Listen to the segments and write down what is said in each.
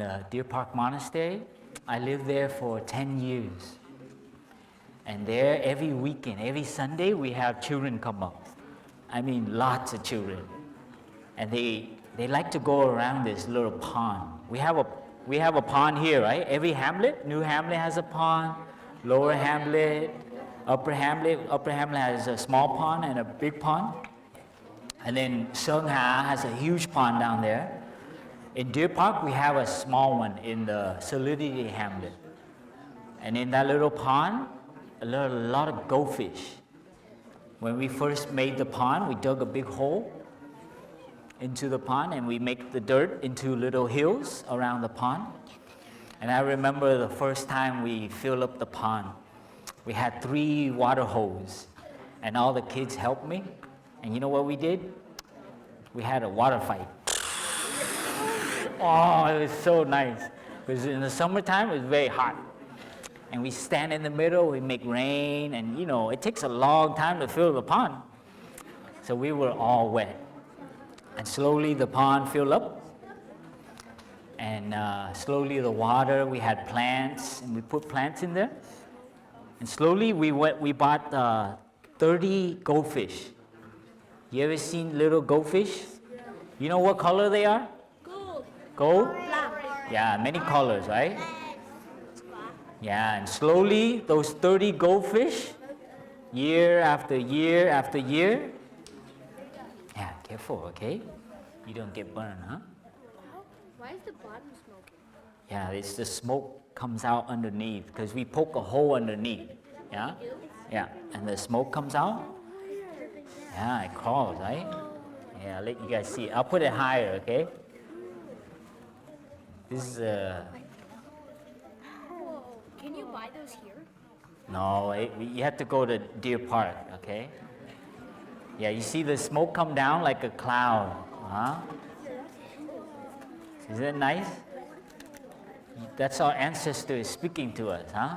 in Deer Park Monastery. I lived there for 10 years. And there, every weekend, every Sunday, we have children come up. I mean, lots of children. And they like to go around this little pond. We have a pond here, right? Every hamlet, New Hamlet has a pond, Lower Hamlet, Upper Hamlet. Upper Hamlet has a small pond and a big pond. And then Seung-ha has a huge pond down there. In Deer Park, we have a small one in the Solidity Hamlet. And in that little pond, a lot of goldfish. When we first made the pond, we dug a big hole into the pond and we make the dirt into little hills around the pond. And I remember the first time we filled up the pond, we had 3 water hoses and all the kids helped me. And you know what we did? We had a water fight. Oh, it was so nice. Because in the summertime, it was very hot. And we stand in the middle, we make rain, and you know, it takes a long time to fill the pond. So we were all wet. And slowly the pond filled up. And slowly the water, we had plants, and we put plants in there. And slowly we bought 30 goldfish. You ever seen little goldfish? You know what color they are? Gold? Yeah, many colors, right? Yeah, and slowly those 30 goldfish, year after year after year. Yeah, careful, okay? You don't get burned, huh? Why is the bottom smoking? Yeah, it's the smoke comes out underneath because we poke a hole underneath. Yeah? Yeah, and the smoke comes out. Yeah, it crawls, right? Yeah, I'll let you guys see. I'll put it higher, okay? This is Can you buy those here? no, you have to go to Deer Park, okay? Yeah, you see the smoke come down like a cloud, huh? Isn't that nice? That's our ancestor speaking to us, huh?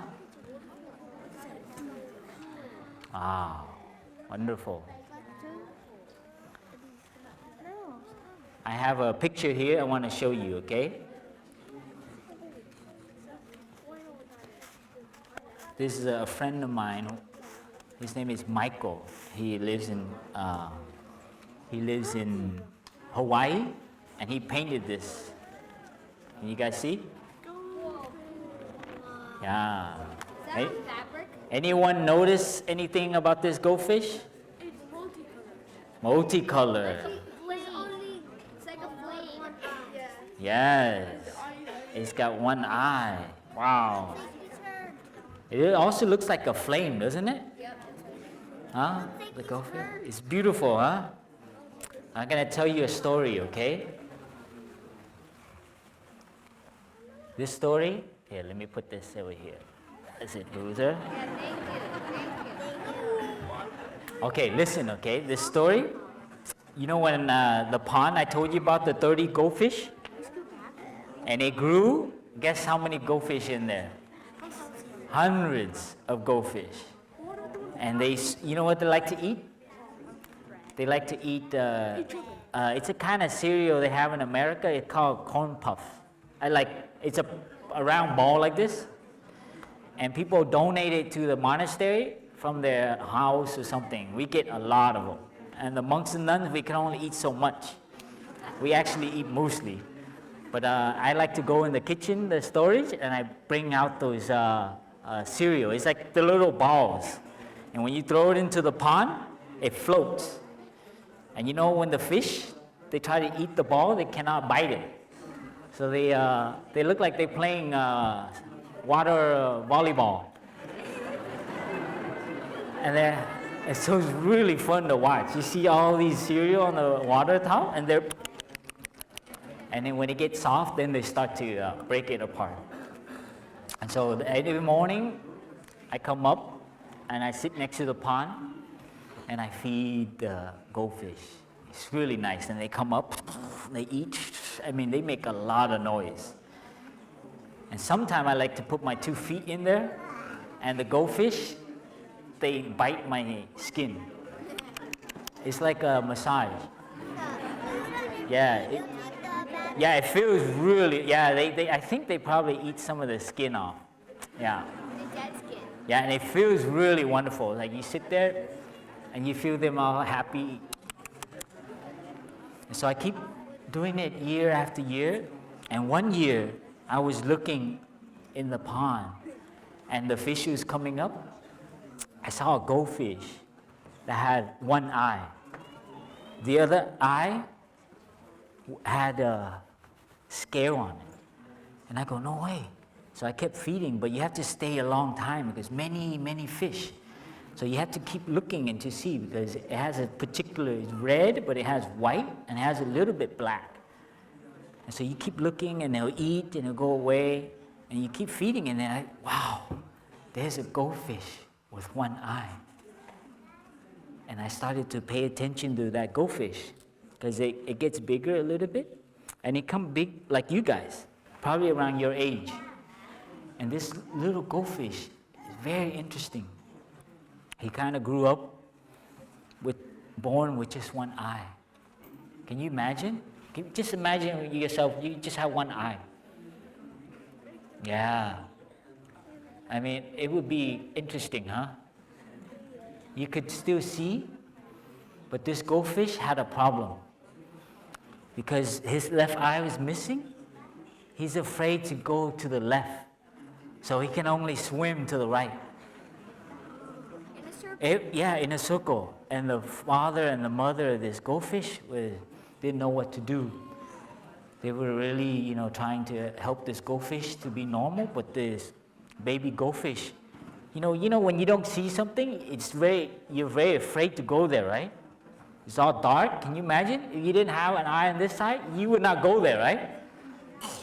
Wow, wonderful. I have a picture here I want to show you, okay? This is a friend of mine. His name is Michael. He lives in Hawaii, and he painted this. Can you guys see? Yeah. Is that fabric? Anyone notice anything about this goldfish? It's multicolored. Multicolored. It's like a flame. Yes. It's got one eye. Wow. It also looks like a flame, doesn't it? Yep. Huh? The goldfish? It's beautiful, huh? I'm gonna tell you a story, okay? This story, here, let me put this over here. Is it loser? Yeah, thank you. Okay, listen, okay? This story, you know when the pond I told you about, the 30 goldfish? And it grew, guess how many goldfish in there? Hundreds of goldfish. And you know what they like to eat? They like to eat, it's a kind of cereal they have in America. It's called corn puff. It's a round ball like this. And people donate it to the monastery from their house or something. We get a lot of them. And the monks and nuns, we can only eat so much. We actually eat mostly. But I like to go in the kitchen, the storage, and I bring out those cereal. It's like the little balls. And when you throw it into the pond, it floats. And you know when the fish, they try to eat the ball, they cannot bite it. So they look like they're playing water volleyball. And so it's really fun to watch. You see all these cereal on the water top, and then when it gets soft, then they start to break it apart. And so every morning, I come up and I sit next to the pond and I feed the goldfish. It's really nice. And they come up, they eat. I mean, they make a lot of noise. And sometimes I like to put my 2 feet in there, and the goldfish, they bite my skin. It's like a massage. Yeah. Yeah, it feels really, yeah, I think they probably eat some of the skin off. Yeah. The dead skin. Yeah, and it feels really wonderful. Like you sit there and you feel them all happy. And so I keep doing it year after year. And one year I was looking in the pond and the fish was coming up. I saw a goldfish that had one eye. The other eye had a scale on it. And I go, no way. So I kept feeding, but you have to stay a long time because many fish. So you have to keep looking and to see because it has a particular, it's red, but it has white and it has a little bit black. And so you keep looking and they'll eat and they'll go away and you keep feeding and then wow, there's a goldfish with one eye. And I started to pay attention to that goldfish because it gets bigger a little bit and it comes big like you guys, probably around your age. And this little goldfish is very interesting. He kind of grew up born with just one eye. Can you imagine? Can you just imagine yourself, you just have one eye. Yeah. I mean, it would be interesting, huh? You could still see, but this goldfish had a problem. Because his left eye was missing, he's afraid to go to the left. So he can only swim to the right. In a circle? Yeah, in a circle. And the father and the mother of this goldfish didn't know what to do. They were really, trying to help this goldfish to be normal, but this baby goldfish, when you don't see something, you're very afraid to go there, right? It's all dark. Can you imagine? If you didn't have an eye on this side, you would not go there, right?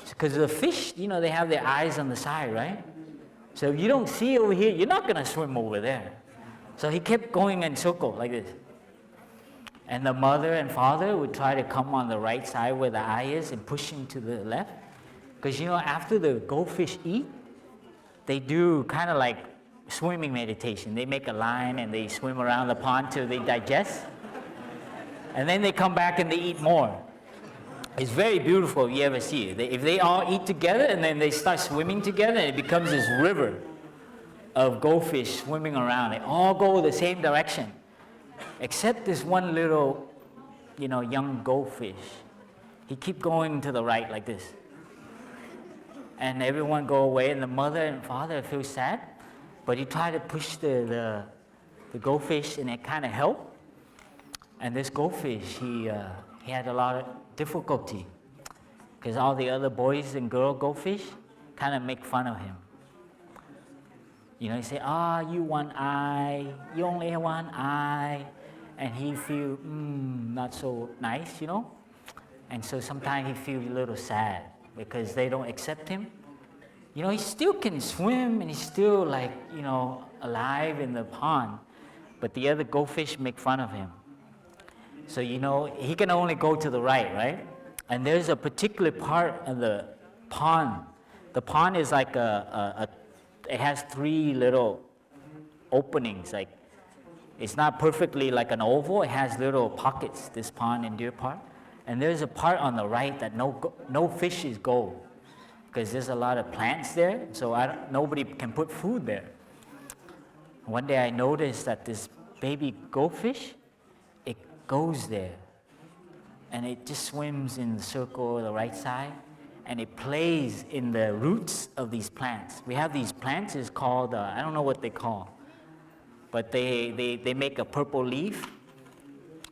Because the fish, they have their eyes on the side, right? So if you don't see over here, you're not going to swim over there. So he kept going in circle like this. And the mother and father would try to come on the right side where the eye is and push him to the left. Because, after the goldfish eat, they do kind of like swimming meditation. They make a line and they swim around the pond till they digest. And then they come back and they eat more. It's very beautiful if you ever see it. If they all eat together and then they start swimming together, it becomes this river of goldfish swimming around. They all go the same direction, except this one little, young goldfish. He keep going to the right like this. And everyone go away, and the mother and father feel sad, but he tried to push the goldfish, and it kind of helped. And this goldfish, he had a lot of difficulty because all the other boys and girl goldfish kind of make fun of him. He say, you one eye, you only have one eye, and he feel not so nice, And so sometimes he feels a little sad because they don't accept him. He still can swim and he's still alive in the pond, but the other goldfish make fun of him. So, he can only go to the right? And there's a particular part of the pond. The pond is like it has 3 little openings. Like, it's not perfectly like an oval. It has little pockets, this pond in Deer Park. And there's a part on the right that no fishes go because there's a lot of plants there. So nobody can put food there. One day I noticed that this baby goldfish, goes there and it just swims in the circle on the right side and it plays in the roots of these plants. We have these plants, it's called, I don't know what they call, but they make a purple leaf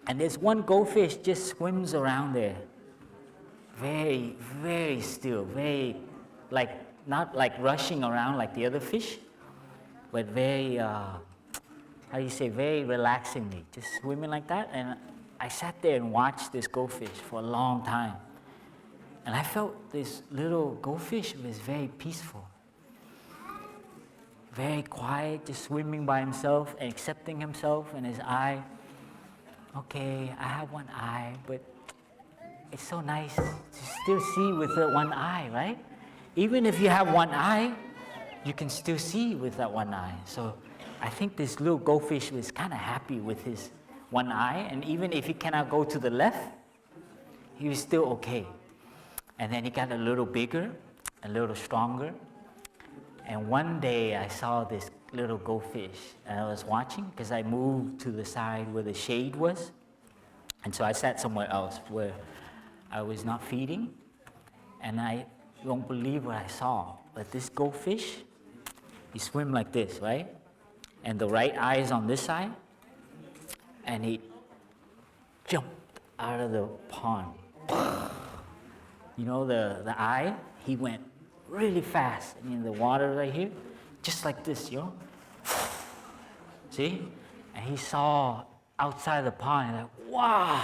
and this one goldfish just swims around there very, very still, very not like rushing around like the other fish, but very very relaxingly, just swimming like that. And I sat there and watched this goldfish for a long time. And I felt this little goldfish was very peaceful, very quiet, just swimming by himself and accepting himself and his eye. Okay, I have one eye, but it's so nice to still see with that one eye, right? Even if you have one eye, you can still see with that one eye. So I think this little goldfish was kind of happy with his one eye, and even if he cannot go to the left, he was still okay. And then he got a little bigger, a little stronger. And one day I saw this little goldfish, and I was watching because I moved to the side where the shade was. And so I sat somewhere else where I was not feeding. And I don't believe what I saw. But this goldfish, he swim like this, right? And the right eye is on this side. And he jumped out of the pond. You know, the eye, he went really fast in the water right here, just like this, you know. See? And he saw outside the pond, and like, wow.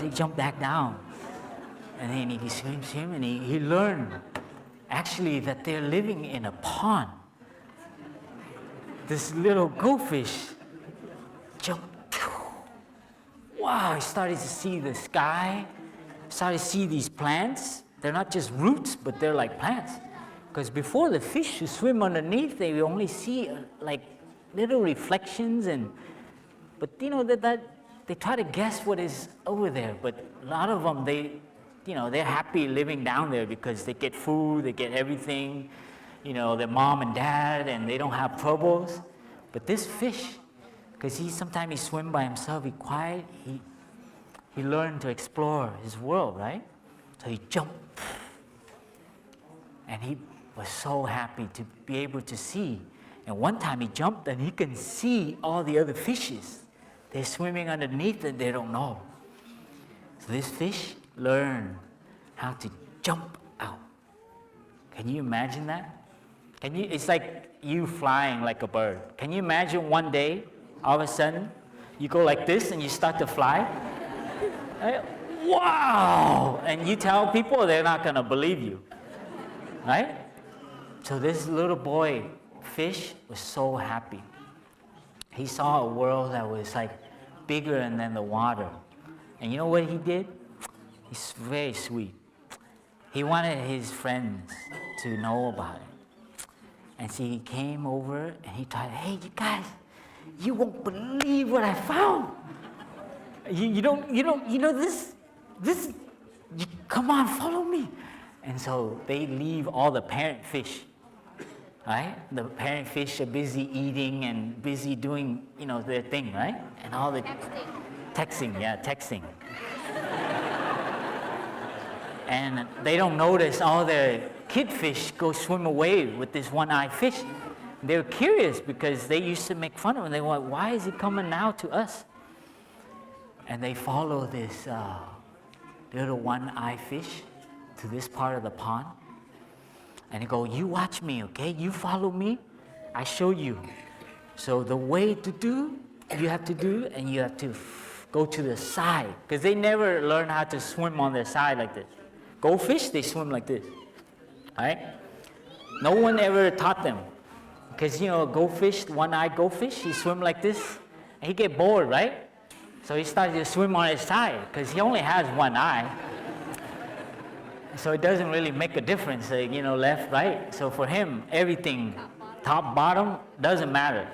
He jumped back down. And then he swims, and he learned actually that they're living in a pond. This little goldfish jumped. Wow, he started to see the sky, started to see these plants. They're not just roots, but they're like plants. Because before the fish who swim underneath, they only see like little reflections, but you know that they try to guess what is over there. But a lot of them, they're happy living down there because they get food, they get everything, their mom and dad, and they don't have troubles. But this fish, because sometimes he swim by himself, he quiet, he learned to explore his world, right? So he jumped, and he was so happy to be able to see. And one time he jumped and he can see all the other fishes. They're swimming underneath and they don't know. So this fish learned how to jump out. Can you imagine that? It's like you flying like a bird. Can you imagine one day, all of a sudden, you go like this and you start to fly? Wow! And you tell people, they're not going to believe you. Right? So this little boy, fish, was so happy. He saw a world that was like bigger than the water. And you know what he did? He's very sweet. He wanted his friends to know about it. And so he came over and he told, hey, you guys, you won't believe what I found. You know this, come on, follow me. And so they leave all the parent fish, right? The parent fish are busy eating and busy doing, their thing, right? And all the texting. And they don't notice all the kid fish go swim away with this one-eyed fish. They're curious because they used to make fun of him. They went, why is he coming now to us? And they follow this little one-eyed fish to this part of the pond. And they go, you watch me, okay? You follow me, I show you. So the way to do, you have to do, and you have to go to the side. Because they never learn how to swim on their side like this. Goldfish, they swim like this, right? No one ever taught them. Because, goldfish, one-eyed goldfish, he swim like this, and he get bored, right? So he started to swim on his side, because he only has one eye. So it doesn't really make a difference, left, right. So for him, everything, top, bottom, doesn't matter.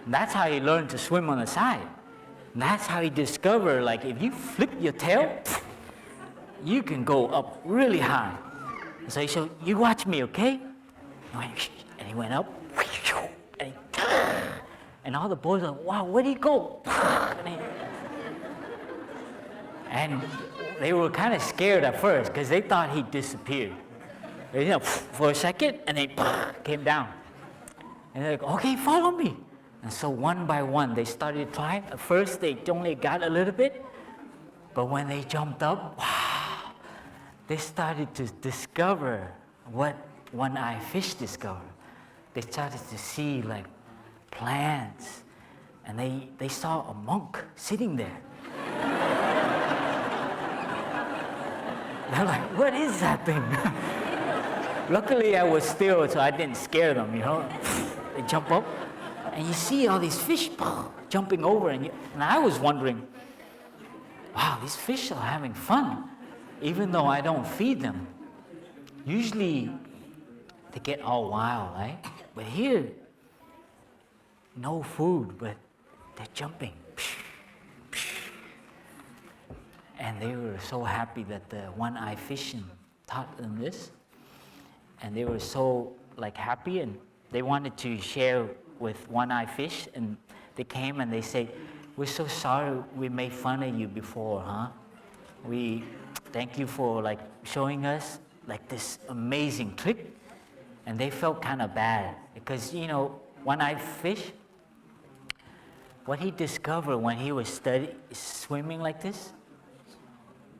And that's how he learned to swim on the side. And that's how he discovered, like, if you flip your tail, you can go up really high. So he said, you watch me, okay? And he went up, and all the boys were like, wow, where'd he go? And they were kind of scared at first because they thought he disappeared. For a second, and then came down. And they're like, okay, follow me. And so one by one, they started trying. At first, they only got a little bit. But when they jumped up, wow, they started to discover what one-eyed fish discovered. They started to see, like, plants. And they saw a monk sitting there. They're like, what is that thing? Luckily, I was still, so I didn't scare them, They jump up, and you see all these fish jumping over, and I was wondering, wow, these fish are having fun, even though I don't feed them. Usually, they get all wild, right? But here, no food, but they're jumping. And they were so happy that the one-eyed fish taught them this. And they were so happy, and they wanted to share with one-eyed fish. And they came and they say, "We're so sorry we made fun of you before, huh? We thank you for showing us this amazing trick." And they felt kind of bad because one-eyed fish, what he discovered when he was swimming like this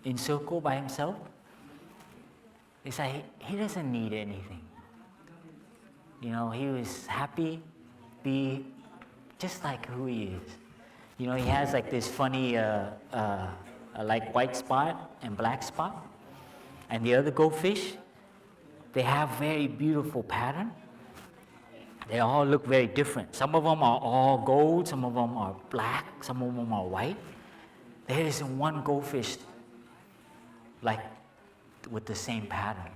in circle by himself, is that he doesn't need anything. He was happy, be just like who he is. He has this funny white spot and black spot. And the other goldfish, they have very beautiful pattern. They all look very different. Some of them are all gold, some of them are black, some of them are white. There isn't one goldfish with the same pattern.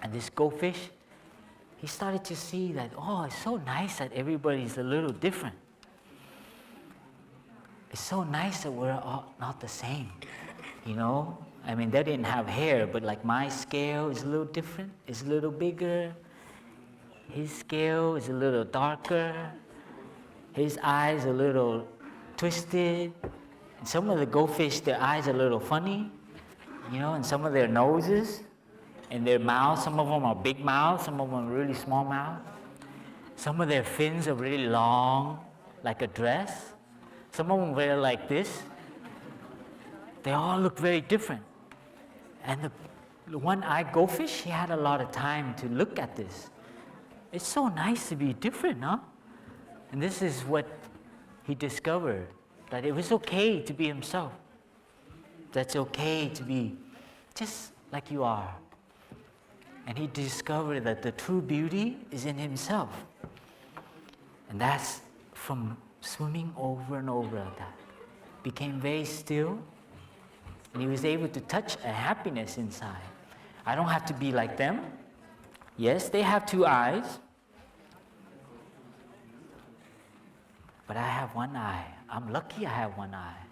And this goldfish, he started to see that, it's so nice that everybody's a little different. It's so nice that we're all not the same, I mean, they didn't have hair, but my scale is a little different. It's a little bigger. His scale is a little darker. His eyes a little twisted. And some of the goldfish, their eyes are a little funny, and some of their noses and their mouths, some of them are big mouths, some of them are really small mouths. Some of their fins are really long, like a dress. Some of them wear like this. They all look very different. And the one-eyed goldfish, he had a lot of time to look at this. It's so nice to be different, huh? And this is what he discovered, that it was okay to be himself. That's okay to be just like you are. And he discovered that the true beauty is in himself. And that's from swimming over and over like that. Became very still, and he was able to touch a happiness inside. I don't have to be like them. Yes, they have two eyes, but I have one eye. I'm lucky I have one eye.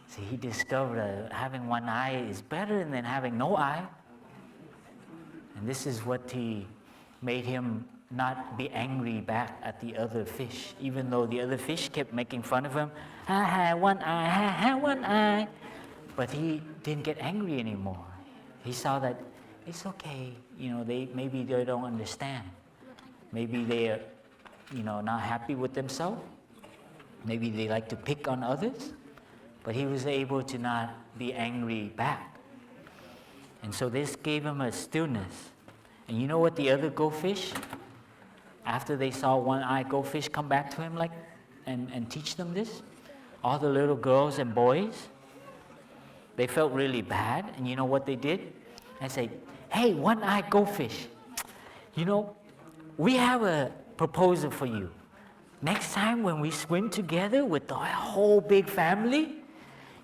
See, he discovered that having one eye is better than having no eye. And this is what he made him not be angry back at the other fish, even though the other fish kept making fun of him. I have one eye, I have one eye. But he didn't get angry anymore. He saw that it's okay, maybe they don't understand. Maybe they're, not happy with themselves. Maybe they like to pick on others. But he was able to not be angry back. And so this gave him a stillness. And you know what the other goldfish, after they saw one-eyed goldfish come back to him and teach them this, all the little girls and boys, they felt really bad. And you know what they did? They said, "Hey, one-eyed goldfish, we have a proposal for you. Next time when we swim together with the whole big family,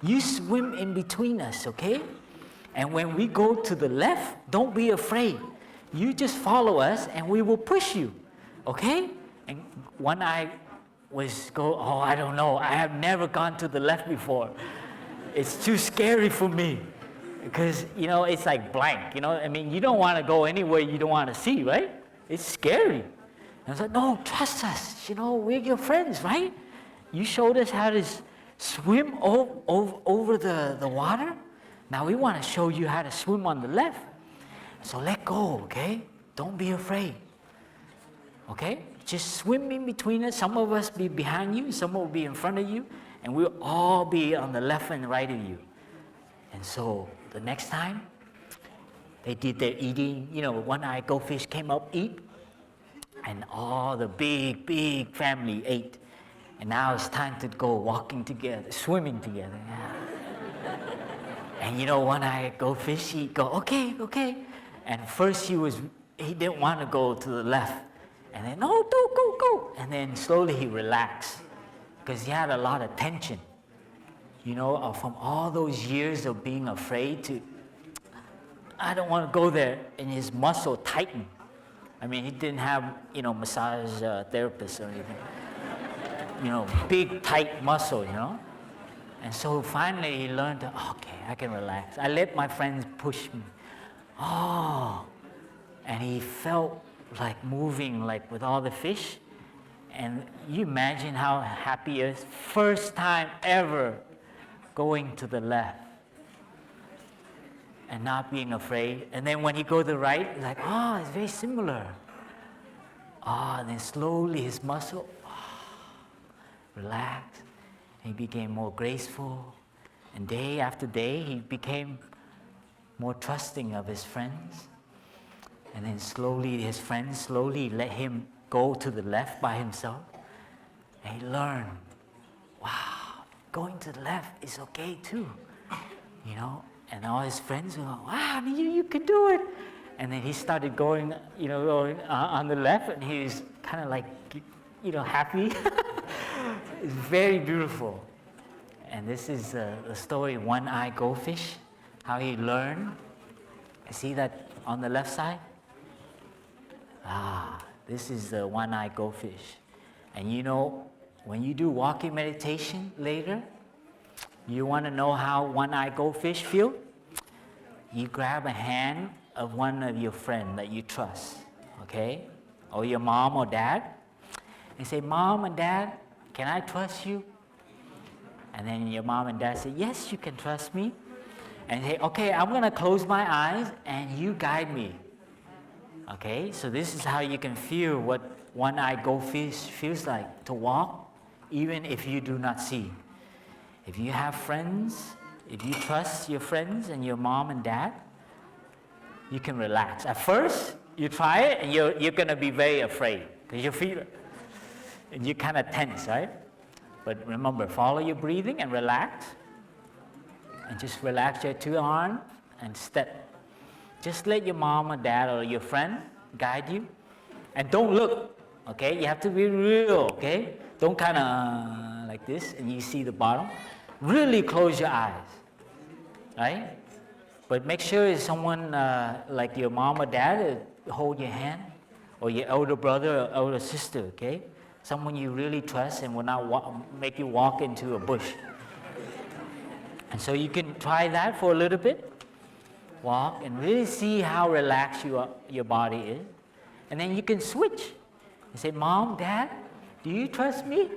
you swim in between us, okay? And when we go to the left, don't be afraid. You just follow us and we will push you, okay?" And one-eye I don't know. I have never gone to the left before. It's too scary for me because, it's like blank, I mean, you don't want to go anywhere you don't want to see, right? It's scary. And I was like, "No, trust us. We're your friends, right? You showed us how to swim over the water. Now we want to show you how to swim on the left. So let go, okay? Don't be afraid. Okay? Just swim in between us. Some of us be behind you, some will be in front of you, and we'll all be on the left and right of you." And so the next time, they did their eating. One-eyed goldfish came up, eat, and all the big family ate. And now it's time to go walking together, swimming together. Yeah. And one-eyed goldfish, he'd go, okay. And first he didn't want to go to the left. And then, "No, go. And then slowly he relaxed because he had a lot of tension, from all those years of being afraid to, I don't want to go there. And his muscle tightened. I mean, he didn't have, massage therapist or anything. Big, tight muscle, And so finally he learned to, okay, I can relax. I let my friends push me. Oh, and he felt like moving like with all the fish. And you imagine how happy he is. First time ever going to the left and not being afraid. And then when he go to the right, it's like, oh, it's very similar. Oh, and then slowly his muscle, relaxed. He became more graceful. And day after day, he became more trusting of his friends. And then slowly, his friends slowly let him go to the left by himself. And he learned, wow, going to the left is okay too. You know, and all his friends were like, wow, you can do it. And then he started going, going on the left, and he was kind of like, happy. It's very beautiful. And this is the story of one-eyed goldfish, how he learned. See that on the left side? This is the one-eyed goldfish. And when you do walking meditation later, you want to know how one-eyed goldfish feel? You grab a hand of one of your friends that you trust, okay? Or your mom or dad, and say, Mom and Dad, can I trust you? And then your mom and dad say, yes, you can trust me. And say, okay, I'm going to close my eyes and you guide me. Okay, so this is how you can feel what one-eyed goldfish feels like to walk, even if you do not see. If you have friends, if you trust your friends and your mom and dad, you can relax. At first, you try it and you're going to be very afraid because you feel it. And you kind of tense, right? But remember, follow your breathing and relax. And just relax your two arms and step. Just let your mom or dad or your friend guide you. And don't look, okay? You have to be real, okay? Don't kind of like this and you see the bottom. Really close your eyes, right? But make sure it's someone like your mom or dad hold your hand, or your elder brother or elder sister, okay? Someone you really trust and will not make you walk into a bush. And so you can try that for a little bit. Walk and really see how relaxed your body is. And then you can switch. You say, Mom, Dad, do you trust me?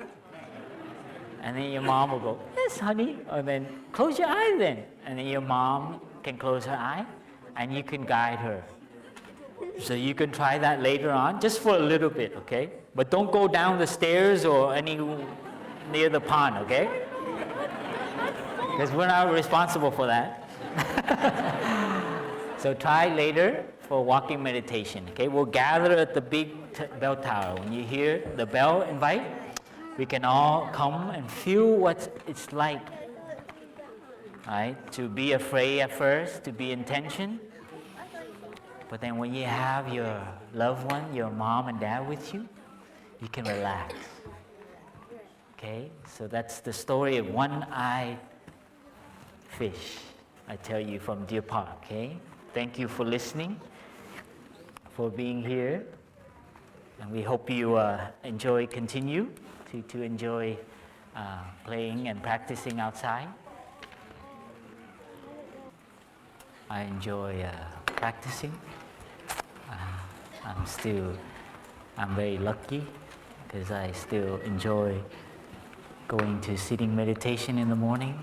And then your mom will go, yes, honey. And then close your eye then. And then your mom can close her eye and you can guide her. So you can try that later on, just for a little bit, okay? But don't go down the stairs or any near the pond, okay? Because we're not responsible for that. So try later for walking meditation, okay? We'll gather at the big bell tower. When you hear the bell invite, we can all come and feel what it's like, right? To be afraid at first, to be in tension. But then when you have your loved one, your mom and dad with you, you can relax. Okay? So that's the story of one-eyed fish, I tell you, from Deer Park, okay? Thank you for listening, for being here. And we hope you continue to enjoy playing and practicing outside. I enjoy practicing. I'm very lucky because I still enjoy going to sitting meditation in the morning.